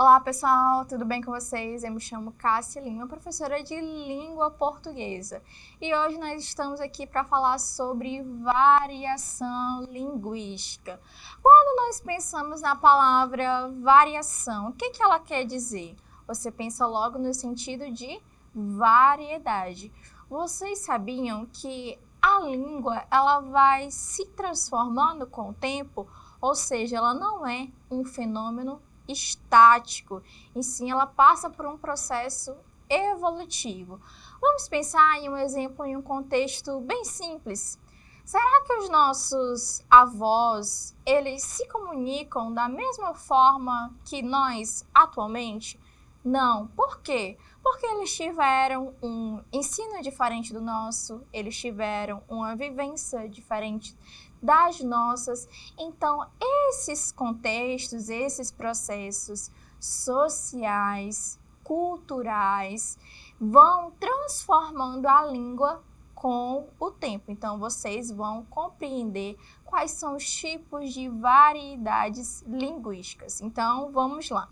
Olá pessoal, tudo bem com vocês? Eu me chamo Cássia Lima, professora de língua portuguesa. E hoje nós estamos aqui para falar sobre variação linguística. Quando nós pensamos na palavra variação, o que ela quer dizer? Você pensa logo no sentido de variedade. Vocês sabiam que a língua ela vai se transformando com o tempo? Ou seja, ela não é um fenômeno estático, e sim ela passa por um processo evolutivo. Vamos pensar em um exemplo em um contexto bem simples. Será que os nossos avós, eles se comunicam da mesma forma que nós atualmente? Não. Por quê? Porque eles tiveram um ensino diferente do nosso, eles tiveram uma vivência diferente das nossas. Então, esses contextos, esses processos sociais, culturais, vão transformando a língua com o tempo. Então, vocês vão compreender quais são os tipos de variedades linguísticas. Então, vamos lá.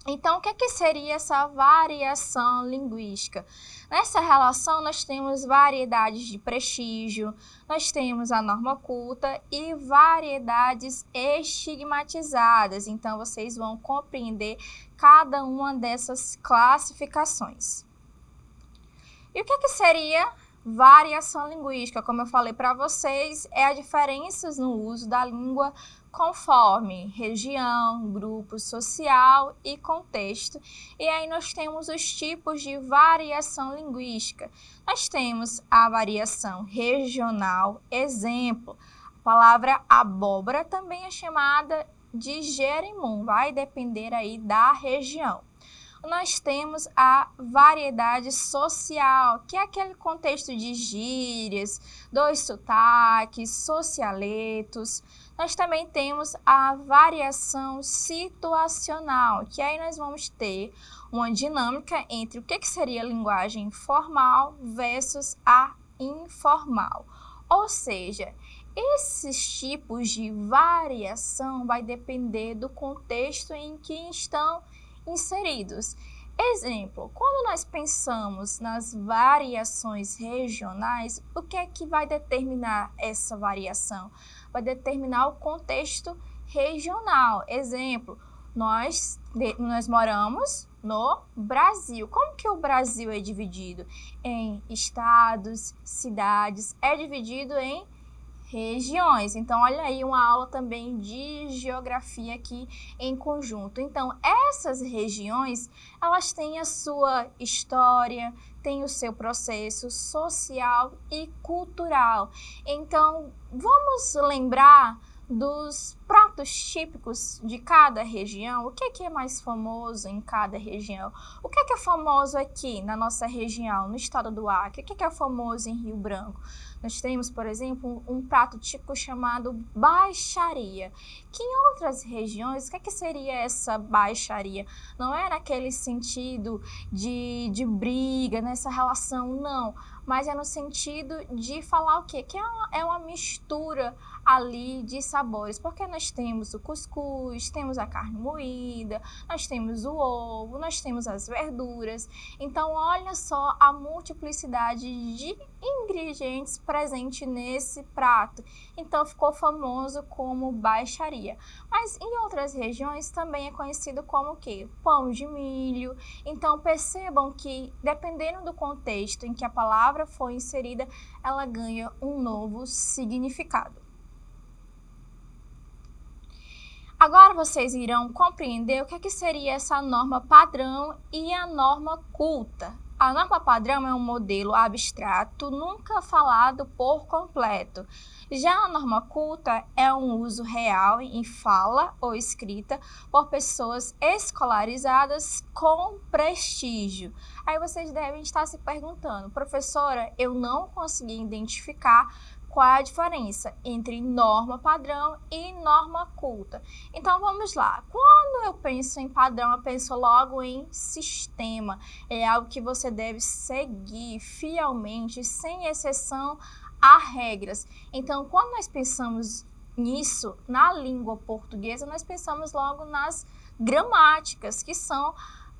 Então, o que seria essa variação linguística? Nessa relação, nós temos variedades de prestígio, nós temos a norma culta e variedades estigmatizadas. Então, vocês vão compreender cada uma dessas classificações. E o que seria variação linguística? Como eu falei para vocês, é a diferença no uso da língua conforme região, grupo social e contexto. E aí nós temos os tipos de variação linguística. Nós temos a variação regional, exemplo, a palavra abóbora também é chamada de jerimum, vai depender aí da região. Nós temos a variedade social, que é aquele contexto de gírias, dos sotaques, socialetos. Nós também temos a variação situacional, que aí nós vamos ter uma dinâmica entre o que seria a linguagem formal versus a informal. Ou seja, esses tipos de variação vai depender do contexto em que estão inseridos. Exemplo, quando nós pensamos nas variações regionais, o que é que vai determinar essa variação? Vai determinar o contexto regional. Exemplo, nós moramos no Brasil. Como que o Brasil é dividido? Em estados, cidades, é dividido em regiões. Então, olha aí uma aula também de geografia aqui em conjunto. Então, essas regiões, elas têm a sua história, têm o seu processo social e cultural. Então, vamos lembrar dos pratos típicos de cada região. O que é mais famoso em cada região? O que é famoso aqui na nossa região, no estado do Acre? O que é famoso em Rio Branco? Nós temos, por exemplo, um prato típico chamado baixaria, que em outras regiões, o que seria essa baixaria? Não é naquele sentido de briga, nessa relação, não, mas é no sentido de falar o quê? Que é uma mistura ali de sabores, porque nós temos o cuscuz, temos a carne moída, nós temos o ovo, nós temos as verduras. Então, olha só a multiplicidade de ingredientes presente nesse prato. Então, ficou famoso como baixaria. Mas em outras regiões também é conhecido como o quê? Pão de milho. Então, percebam que, dependendo do contexto em que a palavra foi inserida, ela ganha um novo significado. Agora vocês irão compreender o que seria essa norma padrão e a norma culta. A norma padrão é um modelo abstrato, nunca falado por completo. Já a norma culta é um uso real em fala ou escrita por pessoas escolarizadas com prestígio. Aí vocês devem estar se perguntando, professora, eu não consegui identificar qual é a diferença entre norma padrão e norma culta. Então, vamos lá. Quando eu penso em padrão, eu penso logo em sistema. É algo que você deve seguir fielmente, sem exceção a regras. Então, quando nós pensamos nisso, na língua portuguesa, nós pensamos logo nas gramáticas,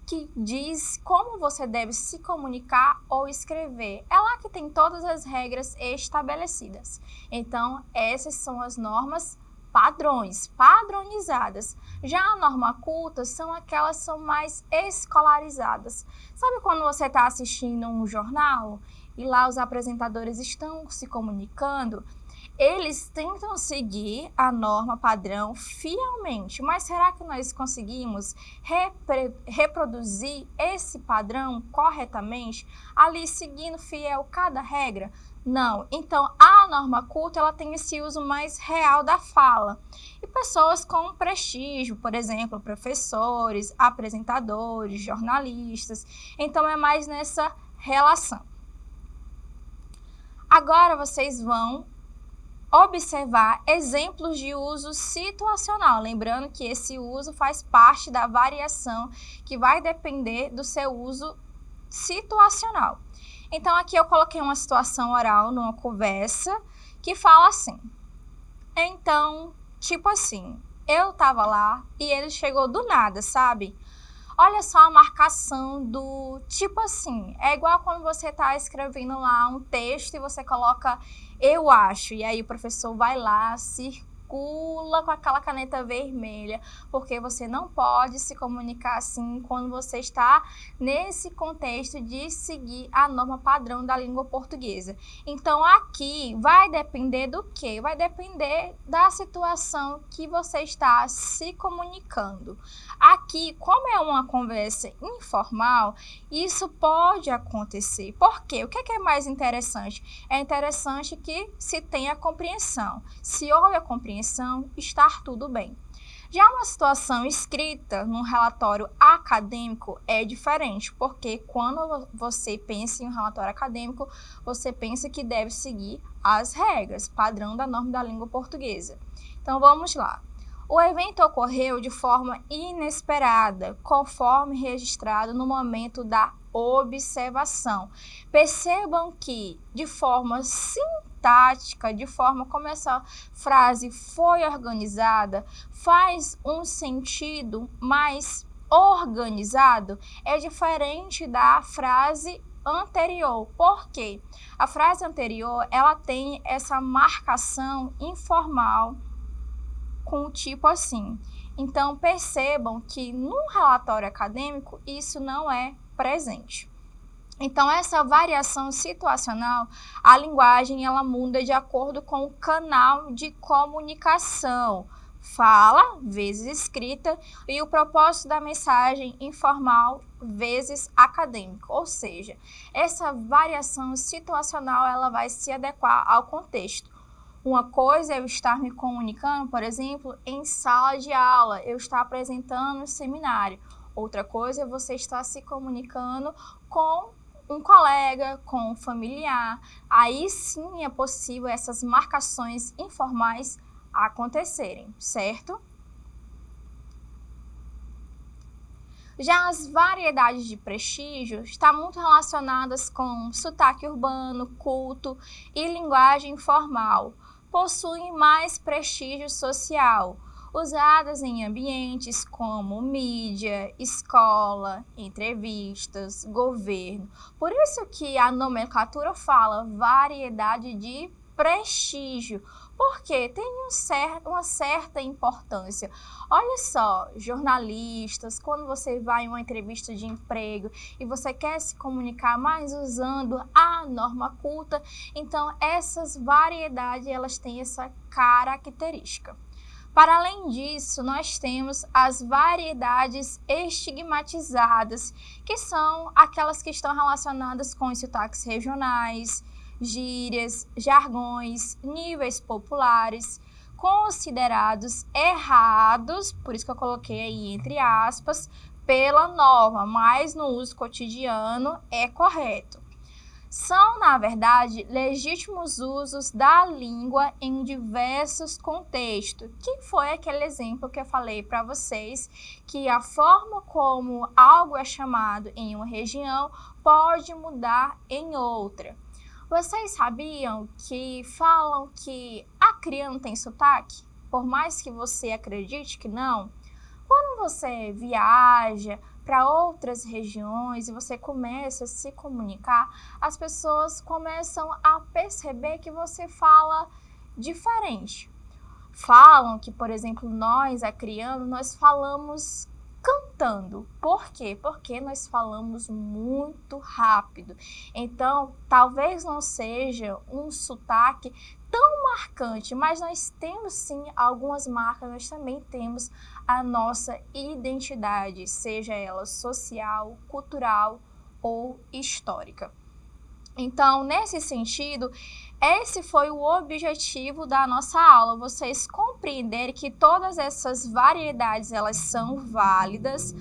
que diz como você deve se comunicar ou escrever. É lá que tem todas as regras estabelecidas. Então, essas são as normas padrões, padronizadas. Já a norma culta são aquelas que são mais escolarizadas. Sabe quando você está assistindo um jornal e lá os apresentadores estão se comunicando? Eles tentam seguir a norma padrão fielmente, mas será que nós conseguimos reproduzir esse padrão corretamente, ali seguindo fiel cada regra? Não. Então, a norma culta ela tem esse uso mais real da fala. E pessoas com prestígio, por exemplo, professores, apresentadores, jornalistas. Então, é mais nessa relação. Agora, vocês vão observar exemplos de uso situacional, lembrando que esse uso faz parte da variação que vai depender do seu uso situacional. Então, aqui eu coloquei uma situação oral numa conversa que fala assim. Então, tipo assim, eu tava lá e ele chegou do nada, sabe? Olha só a marcação do tipo assim, é igual quando você está escrevendo lá um texto e você coloca eu acho, e aí o professor vai lá, circula com aquela caneta vermelha, porque você não pode se comunicar assim quando você está nesse contexto de seguir a norma padrão da língua portuguesa. Então, aqui vai depender do quê? Vai depender da situação que você está se comunicando. Aqui, como é uma conversa informal, isso pode acontecer. Por quê? O que é mais interessante? É interessante que se tenha compreensão. Se houve a compreensão, está tudo bem. Já uma situação escrita num relatório acadêmico é diferente, porque quando você pensa em um relatório acadêmico, você pensa que deve seguir as regras, padrão da norma da língua portuguesa. Então, vamos lá. O evento ocorreu de forma inesperada, conforme registrado no momento da observação. Percebam que, de forma sintática, de forma como essa frase foi organizada, faz um sentido mais organizado, é diferente da frase anterior. Por quê? A frase anterior, ela tem essa marcação informal, com o tipo assim. Então, percebam que num relatório acadêmico isso não é presente. Então, essa variação situacional, a linguagem ela muda de acordo com o canal de comunicação. Fala vezes escrita e o propósito da mensagem informal vezes acadêmico. Ou seja, essa variação situacional ela vai se adequar ao contexto. Uma coisa é eu estar me comunicando, por exemplo, em sala de aula, eu estar apresentando um seminário. Outra coisa é você estar se comunicando com um colega, com um familiar. Aí sim é possível essas marcações informais acontecerem, certo? Já as variedades de prestígio estão muito relacionadas com sotaque urbano, culto e linguagem informal. Possuem mais prestígio social, usadas em ambientes como mídia, escola, entrevistas, governo. Por isso que a nomenclatura fala variedade de prestígio, porque tem uma certa importância. Olha só, jornalistas, quando você vai em uma entrevista de emprego e você quer se comunicar mais usando a norma culta, então essas variedades elas têm essa característica. Para além disso, nós temos as variedades estigmatizadas, que são aquelas que estão relacionadas com os sotaques regionais, gírias, jargões, níveis populares, considerados errados, por isso que eu coloquei aí entre aspas, pela norma, mas no uso cotidiano é correto. São, na verdade, legítimos usos da língua em diversos contextos. Que foi aquele exemplo que eu falei para vocês, que a forma como algo é chamado em uma região pode mudar em outra. Vocês sabiam que falam que a acriano tem sotaque? Por mais que você acredite que não, quando você viaja para outras regiões e você começa a se comunicar, as pessoas começam a perceber que você fala diferente. Falam que, por exemplo, nós, acrianos, nós falamos cantando. Por quê? Porque nós falamos muito rápido. Então, talvez não seja um sotaque tão marcante, mas nós temos sim algumas marcas, nós também temos a nossa identidade, seja ela social, cultural ou histórica. Então, nesse sentido, esse foi o objetivo da nossa aula, vocês compreenderem que todas essas variedades, elas são válidas.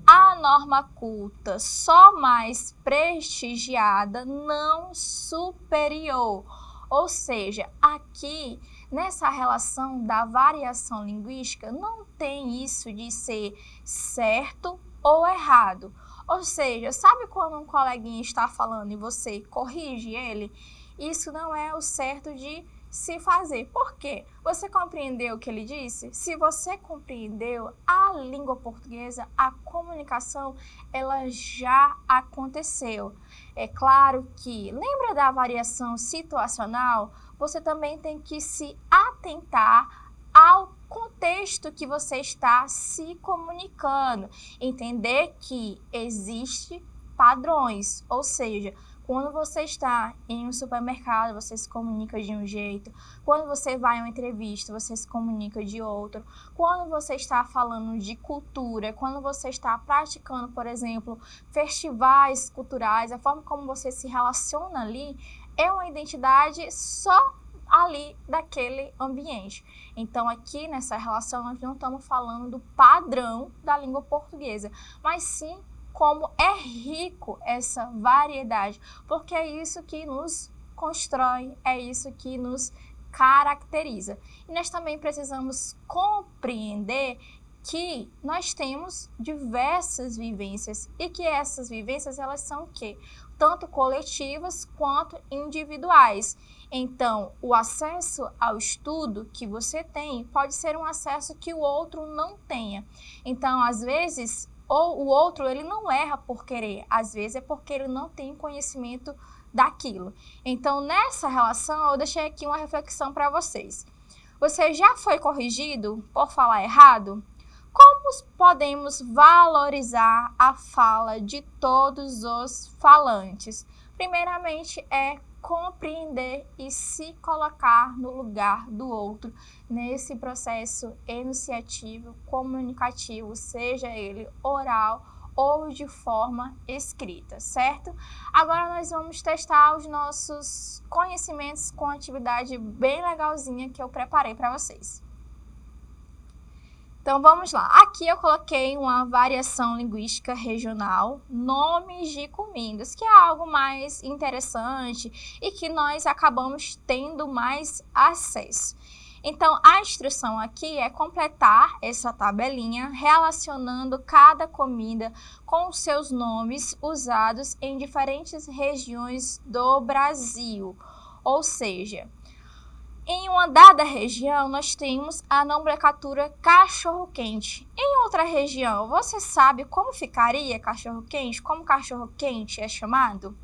A norma culta só mais prestigiada, não superior. Ou seja, aqui, nessa relação da variação linguística, não tem isso de ser certo ou errado. Ou seja, sabe quando um coleguinha está falando e você corrige ele? Isso não é o certo de se fazer. Por quê? Você compreendeu o que ele disse? Se você compreendeu a língua portuguesa, a comunicação, ela já aconteceu. É claro que, lembra da variação situacional? Você também tem que se atentar ao contexto que você está se comunicando, entender que existe padrões, ou seja, quando você está em um supermercado, você se comunica de um jeito, quando você vai a uma entrevista, você se comunica de outro, quando você está falando de cultura, quando você está praticando, por exemplo, festivais culturais, a forma como você se relaciona ali é uma identidade só ali daquele ambiente. Então, aqui nessa relação, nós não estamos falando do padrão da língua portuguesa, mas sim como é rico essa variedade, porque é isso que nos constrói, é isso que nos caracteriza. E nós também precisamos compreender que nós temos diversas vivências e que essas vivências, elas são o quê? Tanto coletivas quanto individuais. Então, o acesso ao estudo que você tem pode ser um acesso que o outro não tenha. Então, às vezes, ou o outro, ele não erra por querer, às vezes é porque ele não tem conhecimento daquilo. Então, nessa relação, eu deixei aqui uma reflexão para vocês. Você já foi corrigido por falar errado? Como podemos valorizar a fala de todos os falantes? Primeiramente, é compreender e se colocar no lugar do outro nesse processo enunciativo, comunicativo, seja ele oral ou de forma escrita, certo? Agora nós vamos testar os nossos conhecimentos com uma atividade bem legalzinha que eu preparei para vocês. Então, vamos lá. Aqui eu coloquei uma variação linguística regional, nomes de comidas, que é algo mais interessante e que nós acabamos tendo mais acesso. Então, a instrução aqui é completar essa tabelinha relacionando cada comida com os seus nomes usados em diferentes regiões do Brasil. Ou seja, em uma dada região, nós temos a nomenclatura cachorro-quente. Em outra região, você sabe como ficaria cachorro-quente? Como cachorro-quente é chamado?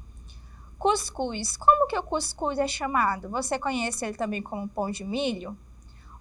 Cuscuz. Como que o cuscuz é chamado? Você conhece ele também como pão de milho?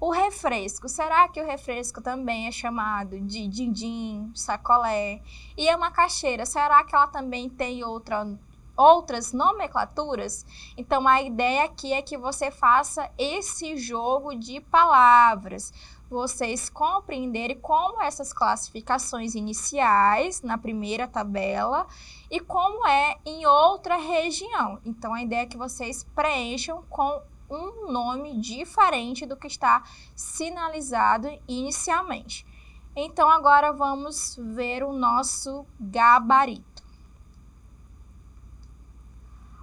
O refresco. Será que o refresco também é chamado de din-din, sacolé? E a macaxeira, será que ela também tem outras nomenclaturas? Então, a ideia aqui é que você faça esse jogo de palavras, vocês compreenderem como essas classificações iniciais na primeira tabela e como é em outra região. Então, a ideia é que vocês preencham com um nome diferente do que está sinalizado inicialmente. Então, agora vamos ver o nosso gabarito.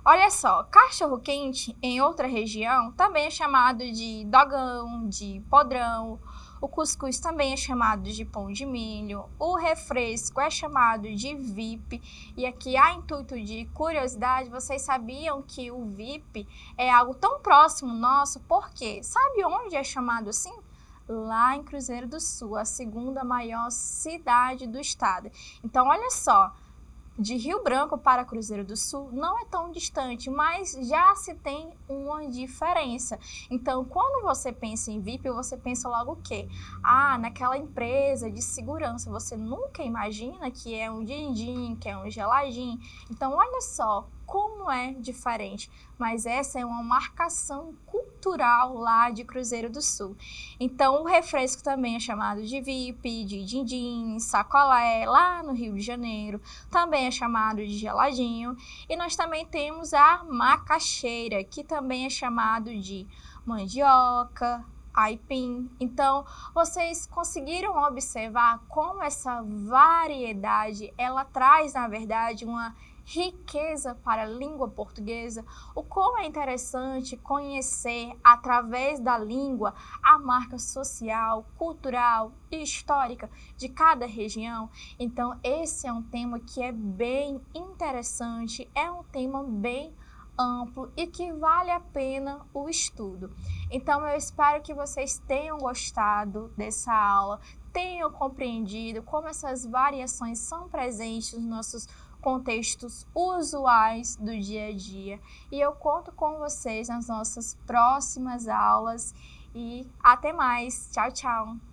Olha só, cachorro-quente em outra região também é chamado de dogão, de podrão O cuscuz também é chamado de pão de milho, o refresco é chamado de VIP, e aqui a intuito de curiosidade, vocês sabiam que o VIP é algo tão próximo nosso, porque sabe onde é chamado assim? Lá em Cruzeiro do Sul, a segunda maior cidade do estado. Então, olha só, de Rio Branco para Cruzeiro do Sul não é tão distante, mas já se tem uma diferença. Então, quando você pensa em VIP, você pensa logo o quê? Ah, naquela empresa de segurança. Você nunca imagina que é um din-din, que é um geladinho. Então, olha só como é diferente. Mas essa é uma marcação cultural lá de Cruzeiro do Sul. Então, o refresco também é chamado de VIP, de din-din, sacolé, lá no Rio de Janeiro. Também é chamado de geladinho. E nós também temos a macaxeira, que também é chamado de mandioca, aipim. Então, vocês conseguiram observar como essa variedade, ela traz, na verdade, uma riqueza para a língua portuguesa, o como é interessante conhecer, através da língua, a marca social, cultural e histórica de cada região. Então, esse é um tema que é bem interessante, é um tema bem amplo e que vale a pena o estudo. Então, eu espero que vocês tenham gostado dessa aula, tenham compreendido como essas variações são presentes nos nossos contextos usuais do dia a dia. E eu conto com vocês nas nossas próximas aulas e até mais. Tchau, tchau!